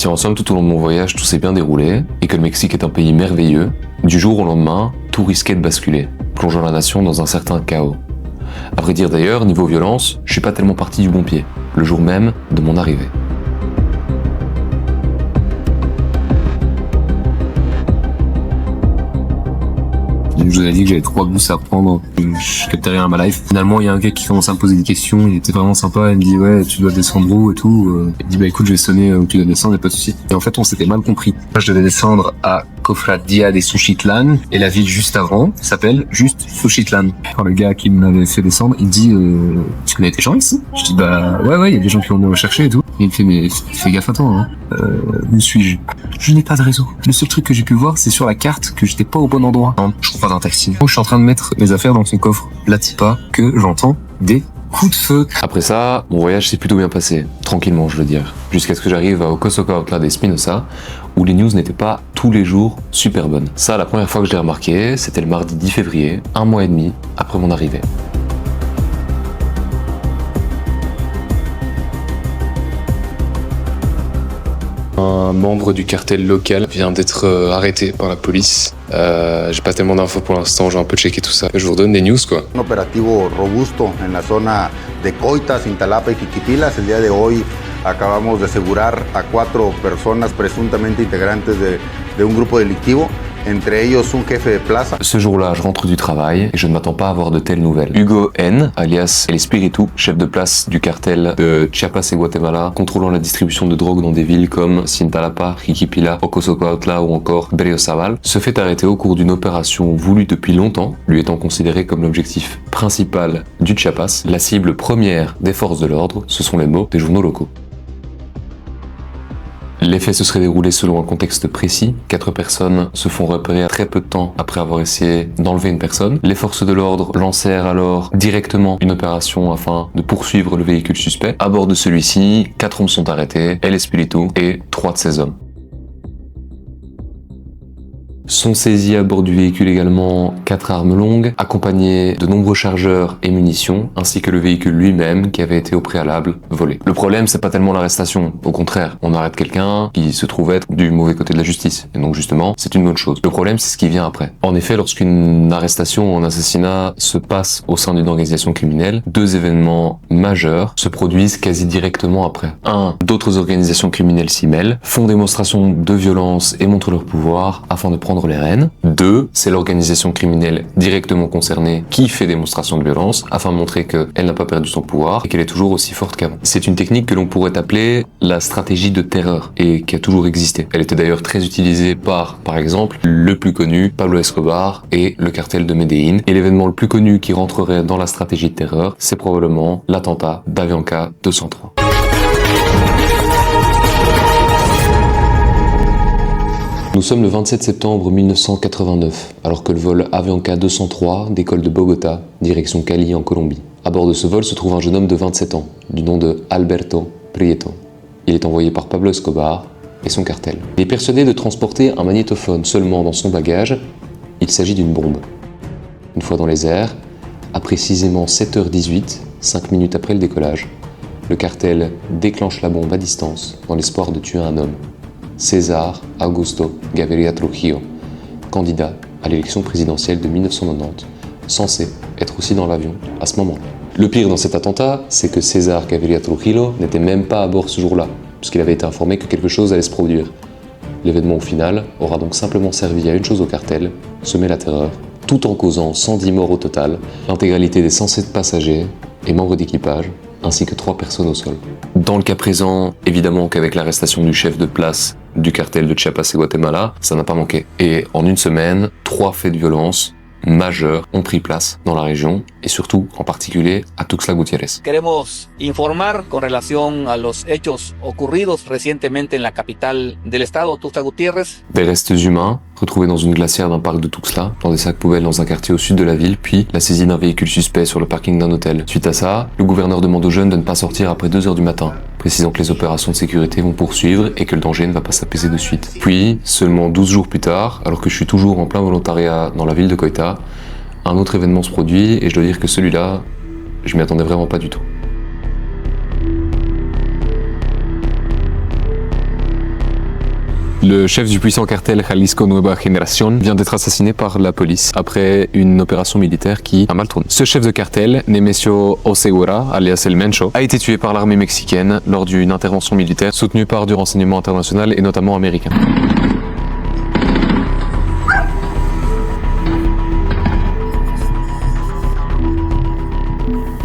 Si en somme tout au long de mon voyage tout s'est bien déroulé, et que le Mexique est un pays merveilleux, du jour au lendemain, tout risquait de basculer, plongeant la nation dans un certain chaos. À vrai dire d'ailleurs, niveau violence, je suis pas tellement parti du bon pied, le jour même de mon arrivée. Je vous avais dit que j'avais 3 bus à prendre, je captais rien à ma life. Finalement, il y a un gars qui commence à me poser des questions, il était vraiment sympa, il me dit ouais, tu dois descendre où et tout. Il me dit bah écoute, je vais sonner où tu dois descendre, y'a pas de souci. Et en fait, on s'était mal compris. Je devais descendre à Cofradía de Suchitlan et la ville juste avant s'appelle juste Suchitlan. Alors le gars qui m'avait fait descendre, il me dit tu connais des gens ici? Je dis bah ouais, il y a des gens qui vont me rechercher et tout. Et il me fait mais fais gaffe à toi, hein. Où suis-je? Je n'ai pas de réseau. Le seul truc que j'ai pu voir, c'est sur la carte que j'étais pas au bon endroit. Non, je trouve pas d'un taxi. Je suis en train de mettre mes affaires dans son coffre. Là, pas que j'entends des coups de feu. Après ça, mon voyage s'est plutôt bien passé, tranquillement je veux dire, jusqu'à ce que j'arrive à Ocosocautla d'Espinosa, où les news n'étaient pas tous les jours super bonnes. Ça, la première fois que je l'ai remarqué, c'était le mardi 10 février, 1 mois et demi après mon arrivée. Un membre du cartel local vient d'être arrêté par la police. J'ai pas tellement d'infos pour l'instant, j'ai un peu checké tout ça. Je vous redonne des news quoi. Un operativo robusto en la zona de Coita, Cintalapa y Jiquipilas. El día de hoy acabamos de asegurar a 4 personas presuntamente integrantes de un grupo delictivo. Entre ellos un jefe de plaza. Ce jour-là, je rentre du travail et je ne m'attends pas à avoir de telles nouvelles. Hugo N, alias El Espiritu, chef de place du cartel de Chiapas et Guatemala, contrôlant la distribution de drogue dans des villes comme Cintalapa, Jiquipila, Ocosocautla ou encore Berriozábal, se fait arrêter au cours d'une opération voulue depuis longtemps, lui étant considéré comme l'objectif principal du Chiapas. La cible première des forces de l'ordre, ce sont les mots des journaux locaux. Les faits se seraient déroulés selon un contexte précis. 4 personnes se font repérer très peu de temps après avoir essayé d'enlever une personne. Les forces de l'ordre lancèrent alors directement une opération afin de poursuivre le véhicule suspect. À bord de celui-ci, 4 hommes sont arrêtés, El Espiritu et 3 de ses hommes. Sont saisis à bord du véhicule également 4 armes longues, accompagnées de nombreux chargeurs et munitions, ainsi que le véhicule lui-même qui avait été au préalable volé. Le problème, c'est pas tellement l'arrestation, au contraire, on arrête quelqu'un qui se trouve être du mauvais côté de la justice, et donc justement, c'est une bonne chose. Le problème, c'est ce qui vient après. En effet, lorsqu'une arrestation ou un assassinat se passe au sein d'une organisation criminelle, 2 événements majeurs se produisent quasi directement après. 1. D'autres organisations criminelles s'y mêlent, font démonstration de violence et montrent leur pouvoir afin de prendre les rênes. 2. C'est l'organisation criminelle directement concernée qui fait démonstration de violence afin de montrer qu'elle n'a pas perdu son pouvoir et qu'elle est toujours aussi forte qu'avant. C'est une technique que l'on pourrait appeler la stratégie de terreur et qui a toujours existé. Elle était d'ailleurs très utilisée par exemple, le plus connu, Pablo Escobar et le cartel de Medellín. Et l'événement le plus connu qui rentrerait dans la stratégie de terreur, c'est probablement l'attentat d'Avianca 203. Nous sommes le 27 septembre 1989, alors que le vol Avianca 203 décolle de Bogota, direction Cali en Colombie. À bord de ce vol se trouve un jeune homme de 27 ans, du nom de Alberto Prieto. Il est envoyé par Pablo Escobar et son cartel. Il est persuadé de transporter un magnétophone seulement dans son bagage. Il s'agit d'une bombe. Une fois dans les airs, à précisément 7h18, 5 minutes après le décollage, le cartel déclenche la bombe à distance dans l'espoir de tuer un homme. César Augusto Gaviria Trujillo, candidat à l'élection présidentielle de 1990, censé être aussi dans l'avion à ce moment-là. Le pire dans cet attentat, c'est que César Gaviria Trujillo n'était même pas à bord ce jour-là, puisqu'il avait été informé que quelque chose allait se produire. L'événement au final aura donc simplement servi à une chose au cartel, semer la terreur, tout en causant 110 morts au total, l'intégralité des 107 passagers et membres d'équipage, ainsi que 3 personnes au sol. Dans le cas présent, évidemment qu'avec l'arrestation du chef de place du cartel de Chiapas et Guatemala, ça n'a pas manqué. Et en une semaine, 3 faits de violence majeurs ont pris place dans la région, et surtout, en particulier, à Tuxtla Gutiérrez. Queremos informar con relación a los hechos ocurridos recientemente en la capital del estado, Tuxtla Gutiérrez. Des restes humains retrouvés dans une glacière d'un parc de Tuxtla, dans des sacs poubelles dans un quartier au sud de la ville, puis la saisie d'un véhicule suspect sur le parking d'un hôtel. Suite à ça, le gouverneur demande aux jeunes de ne pas sortir après 2h du matin, précisant que les opérations de sécurité vont poursuivre et que le danger ne va pas s'apaiser de suite. Puis, seulement 12 jours plus tard, alors que je suis toujours en plein volontariat dans la ville de Coita, un autre événement se produit et je dois dire que celui-là, je m'y attendais vraiment pas du tout. Le chef du puissant cartel Jalisco Nueva Generación vient d'être assassiné par la police après une opération militaire qui a mal tourné. Ce chef de cartel, Nemesio Oseguera, alias El Mencho, a été tué par l'armée mexicaine lors d'une intervention militaire soutenue par du renseignement international et notamment américain.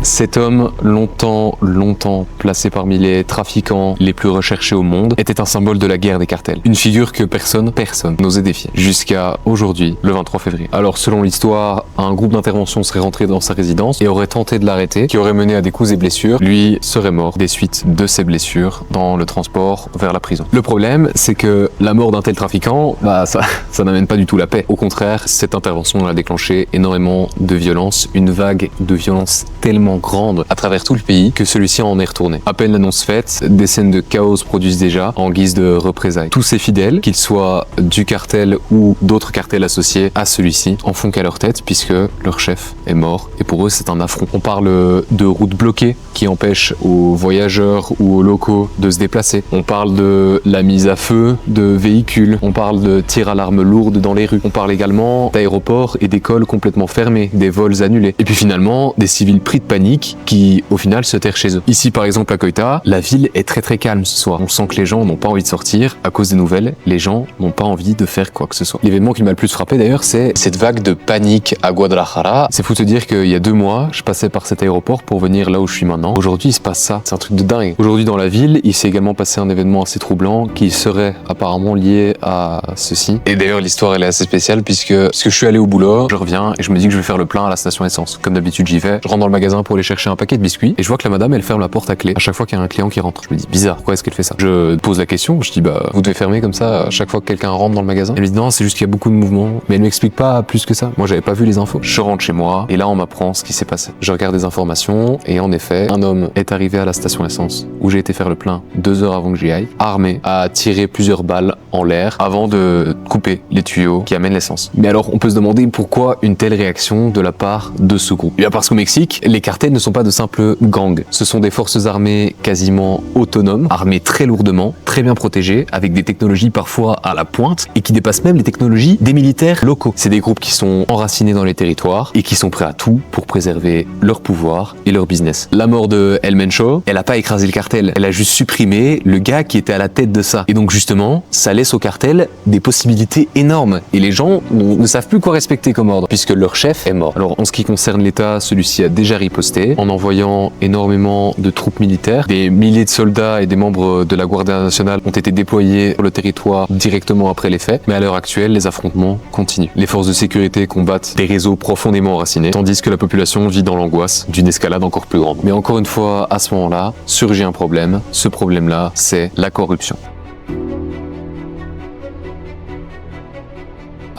Cet homme, longtemps placé parmi les trafiquants les plus recherchés au monde, était un symbole de la guerre des cartels. Une figure que personne n'osait défier. Jusqu'à aujourd'hui, le 23 février. Alors selon l'histoire, un groupe d'intervention serait rentré dans sa résidence et aurait tenté de l'arrêter, qui aurait mené à des coups et blessures. Lui serait mort des suites de ses blessures dans le transport vers la prison. Le problème, c'est que la mort d'un tel trafiquant, ça n'amène pas du tout la paix. Au contraire, cette intervention a déclenché énormément de violence, une vague de violence tellement grande à travers tout le pays que celui-ci en est retourné. À peine l'annonce faite, des scènes de chaos se produisent déjà en guise de représailles. Tous ces fidèles, qu'ils soient du cartel ou d'autres cartels associés à celui-ci, en font qu'à leur tête puisque leur chef est mort et pour eux c'est un affront. On parle de routes bloquées qui empêchent aux voyageurs ou aux locaux de se déplacer. On parle de la mise à feu de véhicules. On parle de tirs à l'arme lourde dans les rues. On parle également d'aéroports et d'écoles complètement fermées, des vols annulés. Et puis finalement, des civils pris de panique qui, au final, se terrent chez eux. Ici, par exemple, à Coita, la ville est très calme ce soir. On sent que les gens n'ont pas envie de sortir. À cause des nouvelles, les gens n'ont pas envie de faire quoi que ce soit. L'événement qui m'a le plus frappé d'ailleurs, c'est cette vague de panique à Guadalajara. C'est fou te dire qu'il y a 2 mois, je passais par cet aéroport pour venir là où je suis maintenant. Aujourd'hui, il se passe ça. C'est un truc de dingue. Aujourd'hui, dans la ville, il s'est également passé un événement assez troublant qui serait apparemment lié à ceci. Et d'ailleurs, l'histoire, elle est assez spéciale puisque je suis allé au boulot, je reviens et je me dis que je vais faire le plein à la station essence. Comme d'habitude, j'y vais. Je rentre dans le magasin pour aller chercher un paquet de biscuits et je vois que la madame elle ferme la porte à clé à chaque fois qu'il y a un client qui rentre. Je me dis bizarre, pourquoi est-ce qu'elle fait ça? Je pose la question, je dis vous devez fermer comme ça à chaque fois que quelqu'un rentre dans le magasin. Elle me dit non, c'est juste qu'il y a beaucoup de mouvements, mais elle m'explique pas plus que ça. Moi j'avais pas vu les infos. Je rentre chez moi et là on m'apprend ce qui s'est passé. Je regarde des informations et en effet un homme est arrivé à la station essence où j'ai été faire le plein 2 heures avant que j'y aille, armé, a tiré plusieurs balles en l'air avant de couper les tuyaux qui amènent l'essence. Mais alors on peut se demander pourquoi une telle réaction de la part de ce groupe. Bien parce qu'au Mexique, les cartels ne sont pas de simples gangs. Ce sont des forces armées quasiment autonomes, armées très lourdement, très bien protégées, avec des technologies parfois à la pointe et qui dépassent même les technologies des militaires locaux. C'est des groupes qui sont enracinés dans les territoires et qui sont prêts à tout pour préserver leur pouvoir et leur business. La mort de El Mencho, elle a pas écrasé le cartel, elle a juste supprimé le gars qui était à la tête de ça. Et donc justement, ça laisse au cartel des possibilités énormes et les gens ne savent plus quoi respecter comme ordre puisque leur chef est mort. Alors en ce qui concerne l'État, celui-ci a déjà riposté en envoyant énormément de troupes militaires. Des milliers de soldats et des membres de la Guardia Nacional ont été déployés sur le territoire directement après les faits, mais à l'heure actuelle, les affrontements continuent. Les forces de sécurité combattent des réseaux profondément enracinés, tandis que la population vit dans l'angoisse d'une escalade encore plus grande. Mais encore une fois, à ce moment-là, surgit un problème. Ce problème-là, c'est la corruption.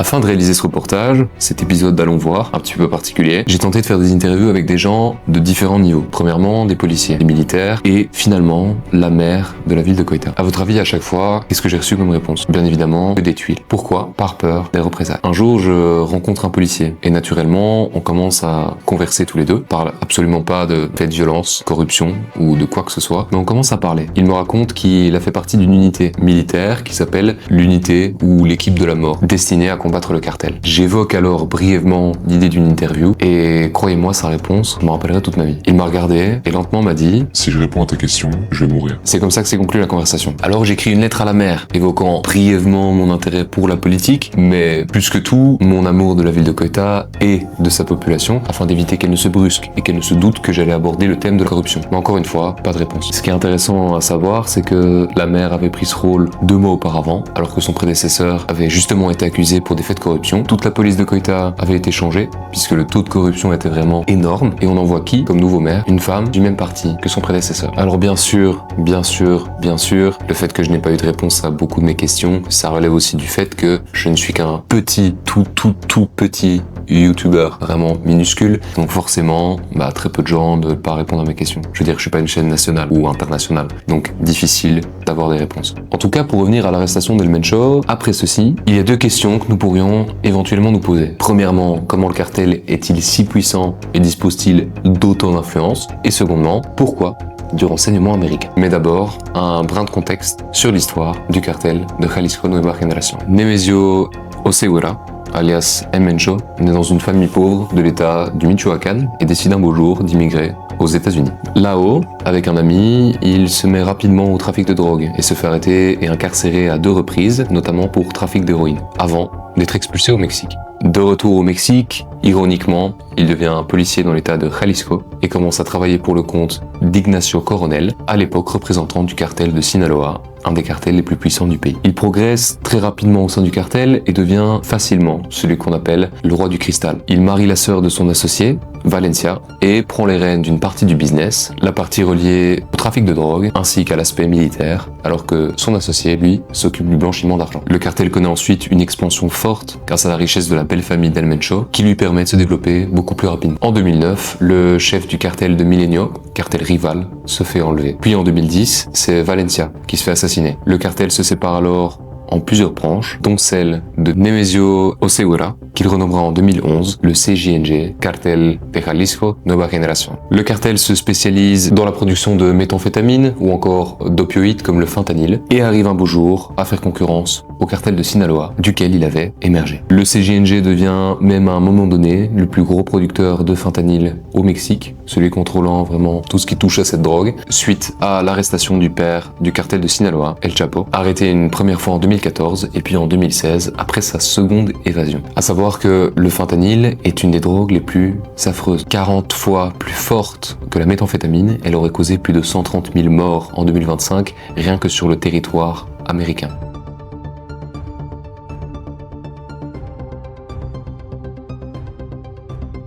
Afin de réaliser ce reportage, cet épisode d'Allons voir, un petit peu particulier, j'ai tenté de faire des interviews avec des gens de différents niveaux. Premièrement, des policiers, des militaires et finalement, la maire de la ville de Coita. À votre avis, à chaque fois, qu'est-ce que j'ai reçu comme réponse? Bien évidemment, que des tuiles. Pourquoi? Par peur des représailles. Un jour, je rencontre un policier et naturellement, on commence à converser tous les deux. On parle absolument pas de faits de violence, corruption ou de quoi que ce soit, mais on commence à parler. Il me raconte qu'il a fait partie d'une unité militaire qui s'appelle l'unité ou l'équipe de la mort, destinée à combattre le cartel. J'évoque alors brièvement l'idée d'une interview et croyez-moi, sa réponse, je m'en rappellerai toute ma vie. Il m'a regardé et lentement m'a dit « Si je réponds à ta question, je vais mourir. » C'est comme ça que s'est conclue la conversation. Alors j'écris une lettre à la mère, évoquant brièvement mon intérêt pour la politique, mais plus que tout, mon amour de la ville de Coita et de sa population, afin d'éviter qu'elle ne se brusque et qu'elle ne se doute que j'allais aborder le thème de la corruption. Mais encore une fois, pas de réponse. Ce qui est intéressant à savoir, c'est que la mère avait pris ce rôle 2 mois auparavant, alors que son prédécesseur avait justement été accusé pour des faits de corruption. Toute la police de Coita avait été changée, puisque le taux de corruption était vraiment énorme, et on envoie qui comme nouveau maire? Une femme du même parti que son prédécesseur. Alors bien sûr, le fait que je n'ai pas eu de réponse à beaucoup de mes questions, ça relève aussi du fait que je ne suis qu'un petit, tout petit youtubeur, vraiment minuscule, donc forcément, très peu de gens ne veulent pas répondre à mes questions. Je veux dire, je suis pas une chaîne nationale ou internationale, donc difficile d'avoir des réponses. En tout cas, pour revenir à l'arrestation d'El Mencho, après ceci, il y a 2 questions que nous pourrions éventuellement nous poser. Premièrement, comment le cartel est-il si puissant et dispose-t-il d'autant d'influence? Et secondement, pourquoi du renseignement américain. Mais d'abord, un brin de contexte sur l'histoire du cartel de Jalisco Nueva Generación. Nemesio Oseguera, alias M. Mencho, naît dans une famille pauvre de l'état du Michoacán et décide un beau jour d'immigrer aux États-Unis. Là-haut, avec un ami, il se met rapidement au trafic de drogue et se fait arrêter et incarcéré à 2 reprises, notamment pour trafic d'héroïne, avant d'être expulsé au Mexique. De retour au Mexique, ironiquement, il devient policier dans l'état de Jalisco et commence à travailler pour le compte d'Ignacio Coronel, à l'époque représentant du cartel de Sinaloa, un des cartels les plus puissants du pays. Il progresse très rapidement au sein du cartel et devient facilement celui qu'on appelle le roi du cristal. Il marie la sœur de son associé, Valencia, et prend les rênes d'une partie du business, la partie reliée au trafic de drogue ainsi qu'à l'aspect militaire, alors que son associé, lui, s'occupe du blanchiment d'argent. Le cartel connaît ensuite une expansion forte grâce à la richesse de la belle famille del Mencho, qui lui permet de se développer beaucoup plus rapidement. En 2009, le chef du cartel de Milenio, cartel rival, se fait enlever. Puis en 2010, c'est Valencia qui se fait assassiner. Le cartel se sépare alors en plusieurs branches, dont celle de Nemesio Oseguera, qu'il renommera en 2011 le CJNG, Cartel de Jalisco Nueva Generación. Le cartel se spécialise dans la production de méthamphétamine ou encore d'opioïdes comme le fentanyl et arrive un beau jour à faire concurrence au cartel de Sinaloa, duquel il avait émergé. Le CJNG devient même à un moment donné le plus gros producteur de fentanyl au Mexique, celui contrôlant vraiment tout ce qui touche à cette drogue, suite à l'arrestation du père du cartel de Sinaloa, El Chapo, arrêté une première fois en 2014 et puis en 2016 après sa seconde évasion. À savoir que le fentanyl est une des drogues les plus affreuses. 40 fois plus forte que la méthamphétamine, elle aurait causé plus de 130 000 morts en 2025, rien que sur le territoire américain.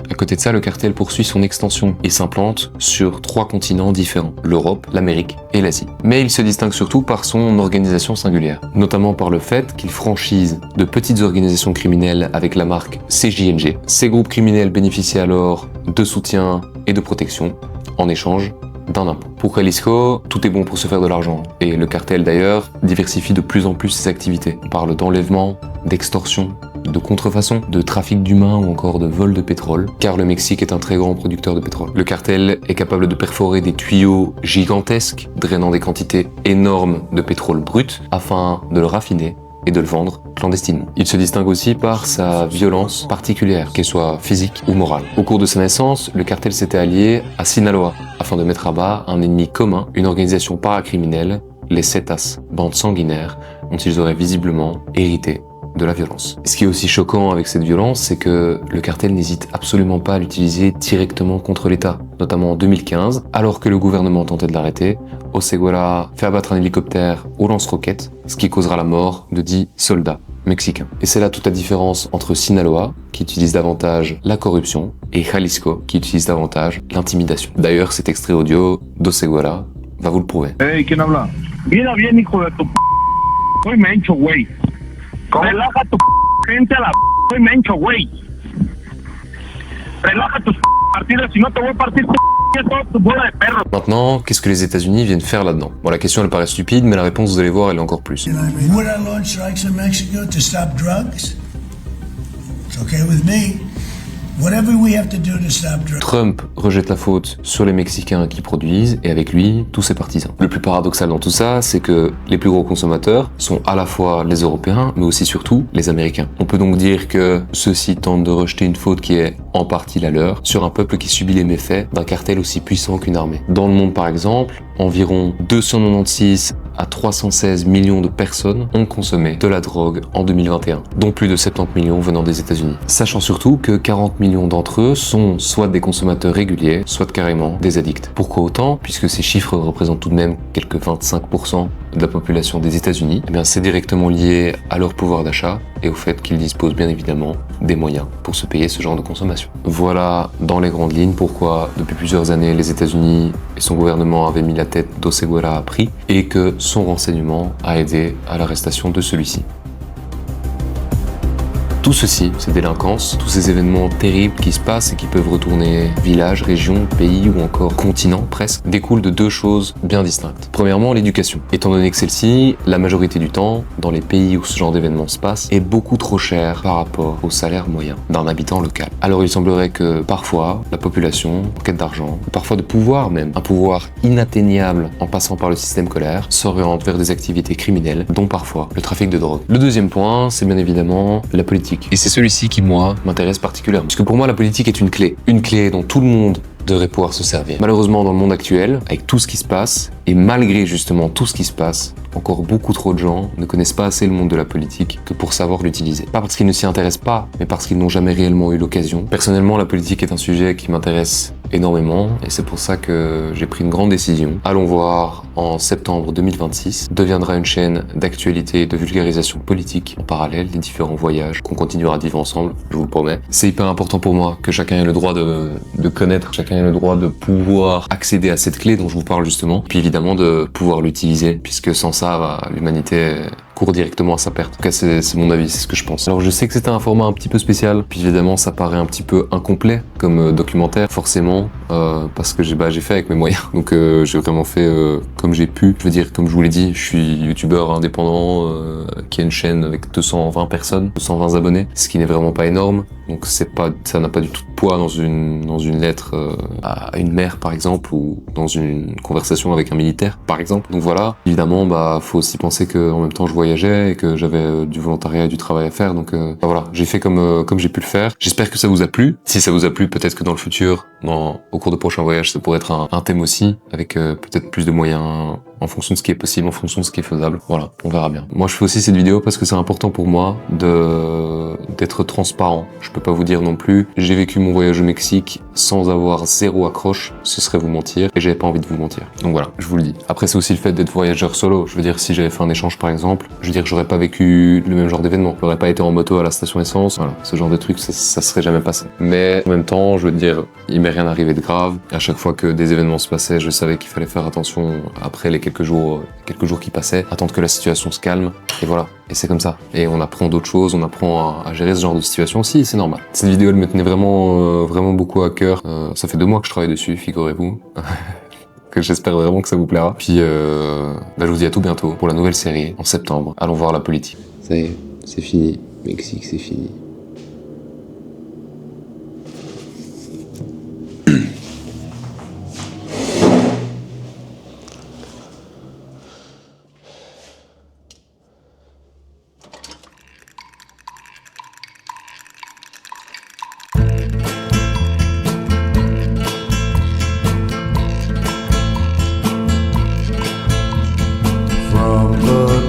À côté de ça, le cartel poursuit son extension et s'implante sur 3 continents différents, l'Europe, l'Amérique et l'Asie. Mais il se distingue surtout par son organisation singulière, notamment par le fait qu'il franchise de petites organisations criminelles avec la marque CJNG. Ces groupes criminels bénéficient alors de soutien et de protection en échange d'un impôt. Pour Jalisco, tout est bon pour se faire de l'argent, et le cartel d'ailleurs diversifie de plus en plus ses activités. On parle d'enlèvement, d'extorsion, de contrefaçon, de trafic d'humains ou encore de vol de pétrole, car le Mexique est un très grand producteur de pétrole. Le cartel est capable de perforer des tuyaux gigantesques, drainant des quantités énormes de pétrole brut, afin de le raffiner et de le vendre clandestinement. Il se distingue aussi par sa violence particulière, qu'elle soit physique ou morale. Au cours de sa naissance, le cartel s'était allié à Sinaloa, afin de mettre à bas un ennemi commun, une organisation paracriminelle, les Zetas, bande sanguinaire, dont ils auraient visiblement hérité de la violence. Ce qui est aussi choquant avec cette violence, c'est que le cartel n'hésite absolument pas à l'utiliser directement contre l'État, notamment en 2015, alors que le gouvernement tentait de l'arrêter. Oseguera fait abattre un hélicoptère au lance-roquettes, ce qui causera la mort de 10 soldats mexicains. Et c'est là toute la différence entre Sinaloa, qui utilise davantage la corruption, et Jalisco, qui utilise davantage l'intimidation. D'ailleurs, cet extrait audio d'Oseguera va vous le prouver. Hey, ¿quién habla? Mira bien, hijo de tu soy Mencho, güey. Relaja tu gente a la soy Mencho, güey. Relaja tus partidas, si no te voy a partir toda tu bola de perro. Maintenant, qu'est-ce que les États-Unis viennent faire là-dedans? Bon, la question elle paraît stupide, mais la réponse, vous allez voir, elle est encore plus. Would I launch strikes in Mexico to stop drugs? It's okay with me. Whatever we have to do to stop drugs. Trump rejette la faute sur les Mexicains qui produisent et avec lui, tous ses partisans. Le plus paradoxal dans tout ça, c'est que les plus gros consommateurs sont à la fois les Européens, mais aussi surtout les Américains. On peut donc dire que ceux-ci tentent de rejeter une faute qui est en partie la leur sur un peuple qui subit les méfaits d'un cartel aussi puissant qu'une armée. Dans le monde par exemple, environ 296 à 316 millions de personnes ont consommé de la drogue en 2021, dont plus de 70 millions venant des États-Unis. Sachant surtout que 40 millions d'entre eux sont soit des consommateurs réguliers, soit carrément des addicts. Pourquoi autant? Puisque ces chiffres représentent tout de même quelques 25% de la population des États-Unis. Eh bien, c'est directement lié à leur pouvoir d'achat et au fait qu'ils disposent bien évidemment des moyens pour se payer ce genre de consommation. Voilà dans les grandes lignes pourquoi depuis plusieurs années les États-Unis et son gouvernement avaient mis la tête d'Oseguera à prix et que son renseignement a aidé à l'arrestation de celui-ci. Tout ceci, ces délinquances, tous ces événements terribles qui se passent et qui peuvent retourner village, région, pays ou encore continent presque, découlent de deux choses bien distinctes. Premièrement, l'éducation. Étant donné que celle-ci, la majorité du temps, dans les pays où ce genre d'événement se passe, est beaucoup trop chère par rapport au salaire moyen d'un habitant local. Alors il semblerait que parfois, la population, en quête d'argent, parfois de pouvoir même, un pouvoir inatteignable en passant par le système scolaire, s'oriente vers des activités criminelles, dont parfois le trafic de drogue. Le deuxième point, c'est bien évidemment la politique. Et c'est celui-ci qui, moi, m'intéresse particulièrement. Parce que pour moi, la politique est une clé dont tout le monde devrait pouvoir se servir. Malheureusement, dans le monde actuel, avec tout ce qui se passe, et malgré justement tout ce qui se passe, encore beaucoup trop de gens ne connaissent pas assez le monde de la politique que pour savoir l'utiliser. Pas parce qu'ils ne s'y intéressent pas, mais parce qu'ils n'ont jamais réellement eu l'occasion. Personnellement, la politique est un sujet qui m'intéresse énormément, et c'est pour ça que j'ai pris une grande décision. Allons voir, en septembre 2026, deviendra une chaîne d'actualité et de vulgarisation politique en parallèle des différents voyages qu'on continuera de vivre ensemble, je vous le promets. C'est hyper important pour moi que chacun ait le droit de connaître, chacun ait le droit de pouvoir accéder à cette clé dont je vous parle justement, puis évidemment de pouvoir l'utiliser, puisque sans ça, l'humanité court directement à sa perte. En tout cas, c'est mon avis, c'est ce que je pense. Alors je sais que c'était un format un petit peu spécial, puis évidemment ça paraît un petit peu incomplet comme documentaire, forcément, parce que j'ai fait avec mes moyens. Donc j'ai vraiment fait comme j'ai pu. Je veux dire, comme je vous l'ai dit, je suis youtubeur indépendant qui a une chaîne avec 220 personnes, 220 abonnés, ce qui n'est vraiment pas énorme. Donc ça n'a pas du tout de poids dans une lettre à une mère par exemple, ou dans une conversation avec un militaire par exemple. Donc voilà, évidemment, faut aussi penser que en même temps je voyageais et que j'avais du volontariat et du travail à faire. Donc voilà, j'ai fait comme j'ai pu le faire. J'espère que ça vous a plu. Si ça vous a plu, peut-être que dans le futur, au cours de prochains voyages, ça pourrait être un thème aussi, avec peut-être plus de moyens en fonction de ce qui est possible, en fonction de ce qui est faisable. Voilà, on verra bien. Moi, je fais aussi cette vidéo parce que c'est important pour moi d'être transparent. Je peux pas vous dire non plus, j'ai vécu mon voyage au Mexique sans avoir zéro accroche, ce serait vous mentir, et j'avais pas envie de vous mentir. Donc voilà, je vous le dis. Après, c'est aussi le fait d'être voyageur solo. Je veux dire, si j'avais fait un échange par exemple, je veux dire, j'aurais pas vécu le même genre d'événement. J'aurais pas été en moto à la station essence, voilà. Ce genre de truc, ça serait jamais passé. Mais en même temps, je veux dire, il m'est rien arrivé de grave. À chaque fois que des événements se passaient, je savais qu'il fallait faire attention après les quelques jours qui passaient, attendre que la situation se calme, et voilà. Et c'est comme ça. Et on apprend d'autres choses, on apprend à gérer ce genre de situation aussi, et c'est normal. Cette vidéo, elle me tenait vraiment beaucoup à cœur. Ça fait 2 mois que je travaille dessus, figurez-vous. Que j'espère vraiment que ça vous plaira. Puis, je vous dis à tout bientôt pour la nouvelle série, en septembre. Allons voir la politique. Ça y est, c'est fini. Mexique, c'est fini.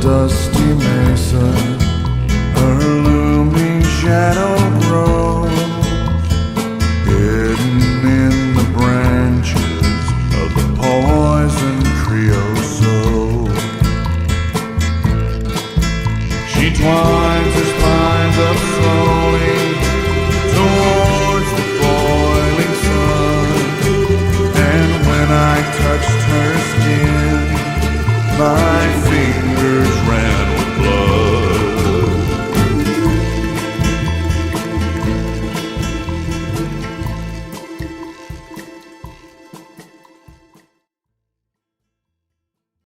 Dusty mesa, her looming shadow grows, hidden in the branches of the poison creosote. She twines her spines up slowly towards the boiling sun, and when I touched her skin, my